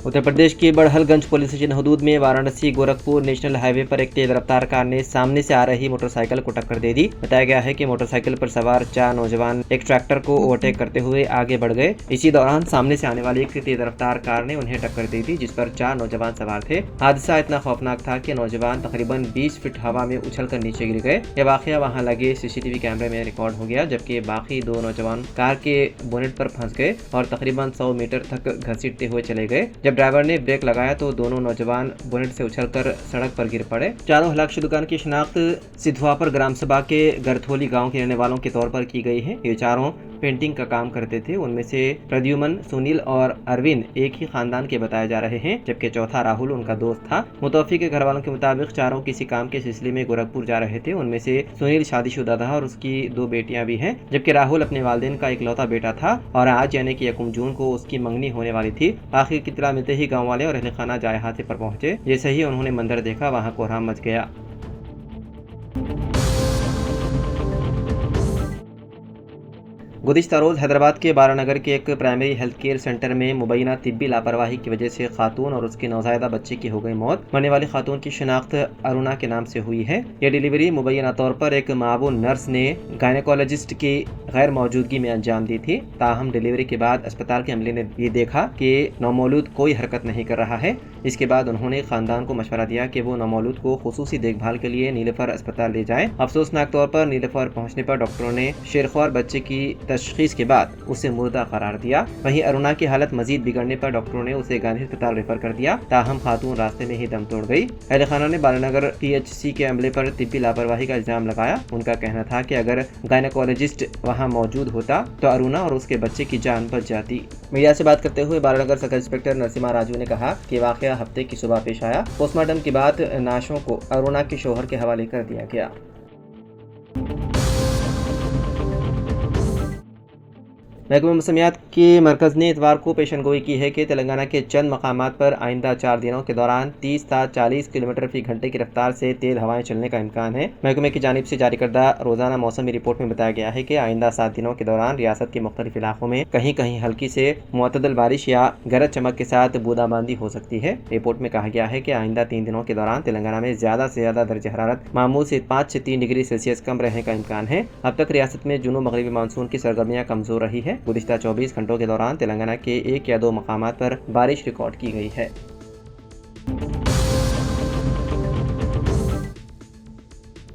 उत्तर प्रदेश के Barhalganj police station हदूद में वाराणसी गोरखपुर नेशनल हाईवे पर एक तेज रफ्तार कार ने सामने से आ रही मोटरसाइकिल को टक्कर दे दी। बताया गया है कि मोटरसाइकिल पर सवार 4 नौजवान एक ट्रैक्टर को ओवरटेक करते हुए आगे बढ़ गए। इसी दौरान सामने से आने वाली एक तेज रफ्तार कार ने उन्हें टक्कर दे दी, जिस पर 4 नौजवान सवार थे। हादसा इतना खौफनाक था कि नौजवान तकरीबन 20 फीट हवा में उछलकर नीचे गिर गए। यह वाकया वहां लगे सीसीटीवी कैमरे में रिकॉर्ड हो गया, जबकि बाकी 2 नौजवान कार के बोनेट पर फंस गए और तकरीबन 100 मीटर तक घसीटते हुए चले गए। जब ड्राइवर ने ब्रेक लगाया तो दोनों नौजवान बोनेट से उछलकर सड़क पर गिर पड़े। चारों हलाकशुदा की शिनाख्त सिद्धवापुर ग्राम सभा के गरथोली गांव के रहने वालों के तौर पर की गई है। ये चारों पेंटिंग का काम करते थे। उनमें से प्रद्युमन, सुनील और अरविंद एक ही खानदान के बताए जा रहे हैं, जबकि चौथा राहुल उनका दोस्त था। मुतवफ़ी के घर वालों के मुताबिक चारों किसी काम के सिलसिले में गोरखपुर जा रहे थे। उनमें से सुनील शादीशुदा था और उसकी 2 बेटियां भी हैं, जबकि राहुल अपने वालिदैन का इकलौता बेटा था और आज यानी कि 1 जून को उसकी मंगनी होने वाली थी। आखिर की इत्तला मिलते ही गाँव वाले और अहले खाना जाए हाथे पर पहुंचे। जैसे ही उन्होंने मंजर देखा, वहां कोहराम मच गया। गुज़िश्ता रोज़ हैदराबाद के बारानगर के एक प्राइमरी हेल्थ केयर सेंटर में मुबैना तिब्बी लापरवाही की वजह से खातून और उसकी नौज़ायदा बच्चे की हो गई मौत। मरने वाली खातून की शिनाख्त अरुणा के नाम से हुई है। यह डिलीवरी मुबैना तौर पर एक मावून नर्स ने गायनेकोलॉजिस्ट की गैर मौजूदगी में अंजाम दी थी। ताहम डिलीवरी के बाद अस्पताल के अमले ने ये देखा कि नौमौलूद कोई हरकत नहीं कर रहा है। इसके बाद उन्होंने खानदान को मशवरा दिया कि वो नौमौलूद को खुसूसी देखभाल के लिए नीलोफर अस्पताल ले जाएं। अफसोसनाक तौर पर नीलोफर पहुंचने पर डॉक्टरों ने शेरख्वार बच्चे की तशखीस के बाद उसे मुर्दा करार दिया। वहीं अरुणा की हालत मजीद बिगड़ने पर डॉक्टरों ने उसे गांधी अस्पताल रेफर कर दिया। ताहम खातून रास्ते में ही दम तोड़ गई। अहले खाना ने बारानगर PHC के अमले पर तिब्बी लापरवाही का इल्जाम लगाया। उनका कहना था कि अगर गायनेकोलॉजिस्ट वहां मौजूद होता तो अरुणा और उसके बच्चे की जान बच जाती। मीडिया से बात करते हुए बारानगर सब इंस्पेक्टर नरसिम्हा राजू ने कहा कि वाकया हफ्ते की सुबह पेश आया। पोस्टमार्टम के बाद नाशों को अरुणा के शोहर के हवाले कर दिया गया। महकमा मौसमियात के मरकज़ ने इतवार को पेशनगोई की है कि तेलंगाना के चंद मकामात पर आइंदा 4 दिनों के दौरान 30 से 40 किलोमीटर फी घंटे की रफ्तार से तेज हवाएं चलने का इम्कान है। महकमे की जानिब से जारी करदा रोजाना मौसमी रिपोर्ट में बताया गया है कि आइंदा 7 दिनों के दौरान रियासत के मुख्तलिफ इलाकों में कहीं कहीं हल्की से मुअतदल बारिश या गरज चमक के साथ बूंदाबांदी हो सकती है। रिपोर्ट में कहा गया है कि आइंदा 3 दिनों के दौरान तेलंगाना में ज़्यादा से ज़्यादा दर्ज हरारत मामूल से 5 से 3 डिग्री सेल्सियस कम रहने का इम्कान है। अब तक रियासत में जुनूब मगरबी मानसून की सरगर्मियाँ कमजोर रही है। गुज़िश्ता 24 घंटों के दौरान तेलंगाना के 1 या 2 मकामात पर बारिश रिकॉर्ड की गई है।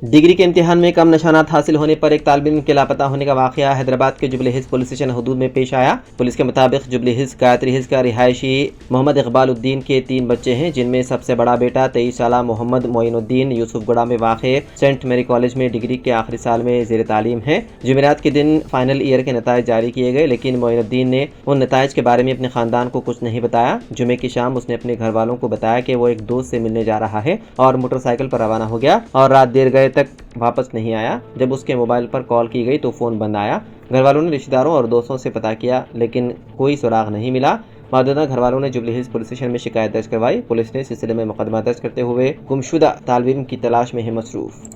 डिग्री के इम्तिहान में कम निशानात हासिल होने पर एक तालिब इल्म के लापता होने का वाकया हैदराबाद के जुबली हिल्स पुलिस स्टेशन हदूद में पेश आया। पुलिस के मुताबिक जुबली हिल्स गायत्री हिल्स का रिहायशी मोहम्मद इकबाल उद्दीन के 3 बच्चे हैं, जिनमें सबसे बड़ा बेटा 23 साला मोहम्मद मोइनुद्दीन यूसुफगुड़ा में वाक़े सेंट मेरी कॉलेज में डिग्री के आखिरी साल में ज़ेर तालीम है। जुमेरात के दिन फाइनल ईयर के नताइज जारी किए गए, लेकिन मोइनुद्दीन ने उन नताइज के बारे में अपने खानदान को कुछ नहीं बताया। जुमे की शाम उसने अपने घर वालों को बताया कि वो एक दोस्त से मिलने जा रहा है और मोटरसाइकिल पर रवाना हो गया और रात देर गए तक वापस नहीं आया। जब उसके मोबाइल पर कॉल की गई तो फ़ोन बंद आया। घर वालों ने रिश्तेदारों और दोस्तों से पता किया, लेकिन कोई सुराग नहीं मिला। मौजूदा घर वालों ने जुबली हिल्स पुलिस स्टेशन में शिकायत दर्ज करवाई। पुलिस ने सिलसिले में मुकदमा दर्ज करते हुए गुमशुदा तालिब इल्म की तलाश में है मसरूफ़।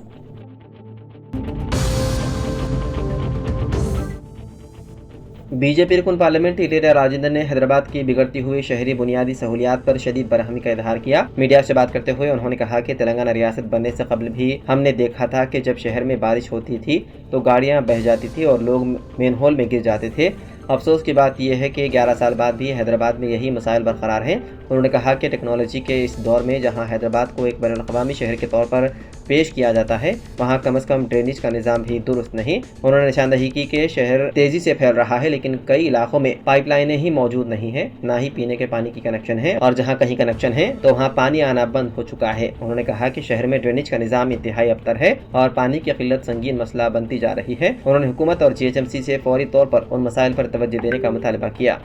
बीजेपी रुकन पार्लियामेंट इलेरा राजेंद्र ने हैदराबाद की बिगड़ती हुई शहरी बुनियादी सहूलियात पर शदीद बरहमी का इजहार किया। मीडिया से बात करते हुए उन्होंने कहा कि तेलंगाना रियासत बनने से कबल भी हमने देखा था कि जब शहर में बारिश होती थी तो गाड़ियां बह जाती थी और लोग मेनहोल में गिर जाते थे। अफसोस की बात यह है कि 11 साल बाद भी हैदराबाद में यही मसाइल बरकरार हैं। उन्होंने कहा कि टेक्नोलॉजी के इस दौर में जहां हैदराबाद को एक बैनुल-अक़वामी शहर के तौर पर पेश किया जाता है, वहां कम से कम ड्रेनेज का निज़ाम भी दुरुस्त नहीं। उन्होंने निशानदही की कि शहर तेज़ी से फैल रहा है, लेकिन कई इलाकों में पाइपलाइनें ही मौजूद नहीं है, ना ही पीने के पानी की कनेक्शन है, और जहाँ कहीं कनेक्शन है तो वहाँ पानी आना बंद हो चुका है। उन्होंने कहा कि शहर में ड्रेनेज का निज़ाम इंतहाई अबतर है और पानी की किल्लत संगीन मसला बनती जा रही है। उन्होंने हुकूमत और GHMC से फौरी तौर पर उन मसाइल पर तवज्जो देने का मुतालबा किया।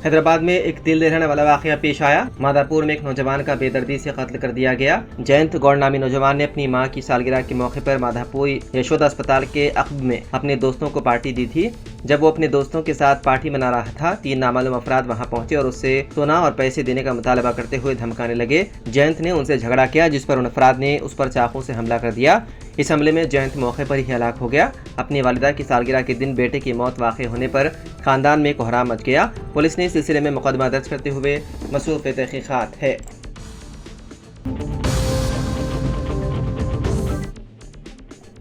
हैदराबाद में एक दिल दहलाने वाला वाकया पेश आया। मादापुर में एक नौजवान का बेदर्दी से कत्ल कर दिया गया। जयंत गौड़ नामी नौजवान ने अपनी मां की सालगिरह के मौके पर माधापुर यशोदा अस्पताल के अक़ब में अपने दोस्तों को पार्टी दी थी। जब वो अपने दोस्तों के साथ पार्टी मना रहा था, 3 नामालूम अफराद वहां पहुंचे और उससे सोना और पैसे देने का मुतालबा करते हुए धमकाने लगे। जयंत ने उनसे झगड़ा किया, जिस पर उन अफराद ने उस पर चाकू से हमला कर दिया। इस हमले में जयंत मौके पर ही हलाक हो गया। अपनी वालिदा की सालगिरह के दिन बेटे की मौत वाक़ होने पर खानदान में कोहराम मच गया। पुलिस ने इस सिलसिले में मुकदमा दर्ज करते हुए मसरूफ़ तहक़ीक़ात है।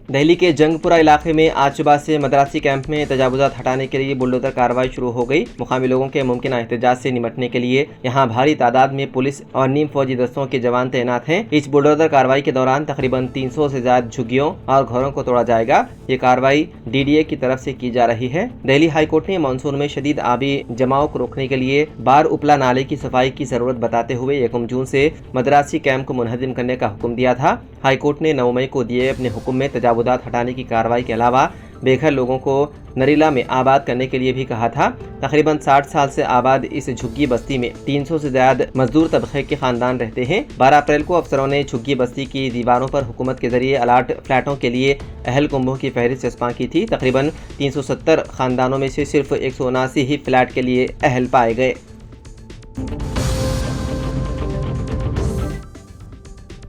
दिल्ली के जंगपुरा इलाके में आज सुबह से मदरासी कैंप में तजावुज़ात हटाने के लिए बुलडोजर कार्रवाई शुरू हो गई। मुकामी लोगों के मुमकिन एहतजाज से निपटने के लिए यहां भारी तादाद में पुलिस और नीम फौजी दस्तों के जवान तैनात हैं। इस बुलडोजर कार्रवाई के दौरान तकरीबन 300 से ज्यादा झुग्गियों और घरों को तोड़ा जाएगा। ये कार्रवाई DDA की तरफ से की जा रही है। दिल्ली हाई कोर्ट ने मानसून में शदीद आबी जमाव को रोकने के लिए बार उपला नाले की सफाई की जरूरत बताते हुए 1 जून से मदरासी कैंप को मुनहदिम करने का हुक्म दिया था। हाई कोर्ट ने 9 मई को दिए अपने हुक्म में तजावुज़ात हटाने की कार्रवाई के अलावा बेघर लोगों को नरीला में आबाद करने के लिए भी कहा था। तकरीबन 60 साल से आबाद इस झुग्गी बस्ती में 300 से ज्यादा मजदूर तबके के खानदान रहते हैं। 12 अप्रैल को अफसरों ने झुग्गी बस्ती की दीवारों पर हुकूमत के जरिए अलाट फ्लैटों के लिए अहल कुंभों की फहरिस्त चस्पा की थी। तकरीबन 370 खानदानों में से सिर्फ 179 ही फ्लैट के लिए अहल पाए गए।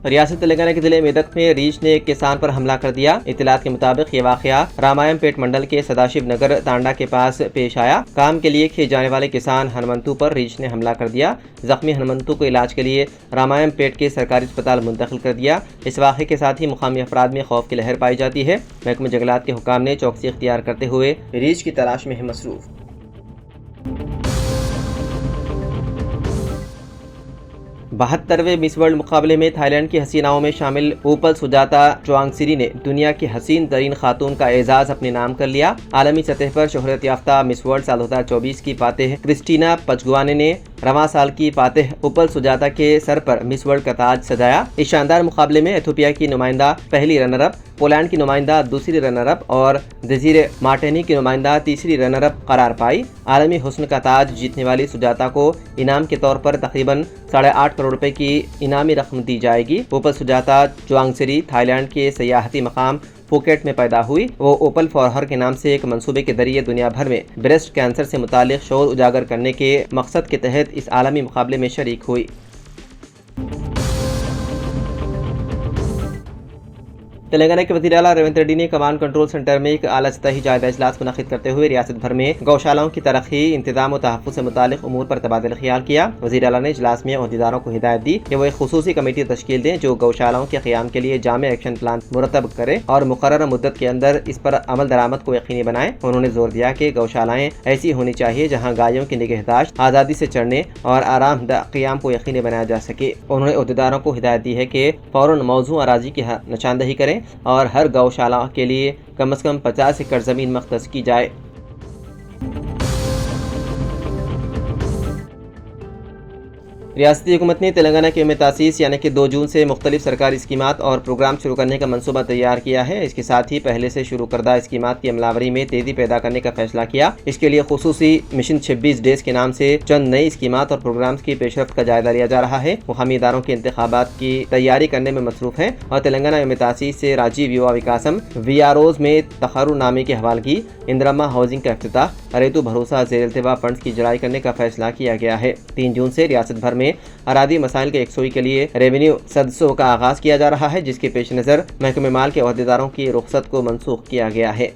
रियासत तेलंगाना के जिले मेदक में रीछ ने एक किसान पर हमला कर दिया। इत्तलात के मुताबिक ये वाकया रामायणपेट मंडल के सदाशिव नगर तांडा के पास पेश आया। काम के लिए खेत जाने वाले किसान हनुमंतु पर रीछ ने हमला कर दिया। जख्मी हनुमंतु को इलाज के लिए रामायणपेट के सरकारी अस्पताल मुंतकिल कर दिया। इस वाक़े के साथ ही मुकामी अफराद में खौफ की लहर पाई जाती है। महकमे जंगलात के हुकाम ने चौकसी इख्तियार करते हुए रीछ की तलाश में है मसरूफ। बहत्तरवें मिस वर्ल्ड मुकाबले में थाईलैंड की हसीनाओं में शामिल ऊपल सुजाता चुआंगसिरी ने दुनिया की हसीन तरीन खातून का एजाज अपने नाम कर लिया। आलमी सतह पर शोहरत याफ्ता मिस वर्ल्ड साल 2024 की फातेह क्रिस्टीना पचगुआने ने रवां साल की फातेह ऊपल सुजाता के सर पर मिस वर्ल्ड का ताज सजाया। इस शानदार मुकाबले में एथियोपिया की नुमाइंदा पहली रनर अप, पोलैंड की नुमाइंदा दूसरी रनर अप और जजीरे मार्टिनी की नुमाइंदा तीसरी रनर अप करार पाई। आलमी हुस्न का ताज जीतने वाली सुजाता को इनाम के तौर पर तकरीबन 8.5 करोड़ रुपए की इनामी रकम दी जाएगी। ऊपल सुजाता चुआंगसिरी थाईलैंड के सयाहती मकाम फुकेट में पैदा हुई। वो ओपल फॉर हर के नाम से एक मंसूबे के जरिए दुनिया भर में ब्रेस्ट कैंसर से मुतालिक शोर उजागर करने के मकसद के तहत इस आलमी मुकाबले में शरीक हुई। तेलंगाना के वज़ीर आला रेवंत रेड्डी ने कमांड कंट्रोल सेंटर में एक आला सतही जायजा इजलास मुनक़िद करते हुए रियासत भर में गौशालाओं की तरक्की, इंतजाम और तहफ़्फ़ुज़ से मुतालिक उमूर पर तबादला ख्याल किया। वज़ीर आला ने इजलास में अहदेदारों को हिदायत दी कि वो एक खुसूसी कमेटी तश्कील दें जो गौशालाओं के क़याम के लिए जामे एक्शन प्लान मुरतब करे और मुकर्रर मुद्दत के अंदर इस पर अमल दरामद को यकीनी बनाए। उन्होंने जोर दिया कि गौशालाएँ ऐसी होनी चाहिए जहाँ गायों की निगहदाश्त, आज़ादी से चढ़ने और आरामदा क़याम को यकीनी बनाया जा सके। उन्होंने अहदेदारों को हिदायत दी है कि फ़ौरन मौजू अराजी की निशानदही करें और हर गौशाला के लिए कम से कम 50 एकड़ ज़मीन मख्तस की जाए। रियासती हुकूमत ने तेलंगाना के तासीस यानी कि 2 जून से मुख्तलिफ सरकारी स्कीमात और प्रोग्राम शुरू करने का मनसूबा तैयार किया है। इसके साथ ही पहले से शुरू करदा स्कीमात की अमलावरी में तेजी पैदा करने का फैसला किया। इसके लिए खुसूसी मिशन 26 डेज के नाम से चंद नई स्कीमात और प्रोग्राम्स की पेशरफ्त का जायजा लिया जा रहा है। मुकामी इदारों के इंतखाबात की तैयारी करने में मसरूफ है और तेलंगाना में तासीस से राजीव युवा विकासम VROs में तखरुनामे की हवालगी, इंदिरम्मा हाउसिंग का इफ्तिताह, अरेतु भरोसा ज़ेर इल्तिवा फंड्स की जराई करने का फैसला किया गया है। 3 जून से रियासत भर में अरादी मसाइल के यकसुई के लिए रेवेन्यू सदस्यों का आगाज किया जा रहा है, जिसके पेश नज़र महकमे माल के अहदेदारों की रुख्सत को मनसूख किया गया है।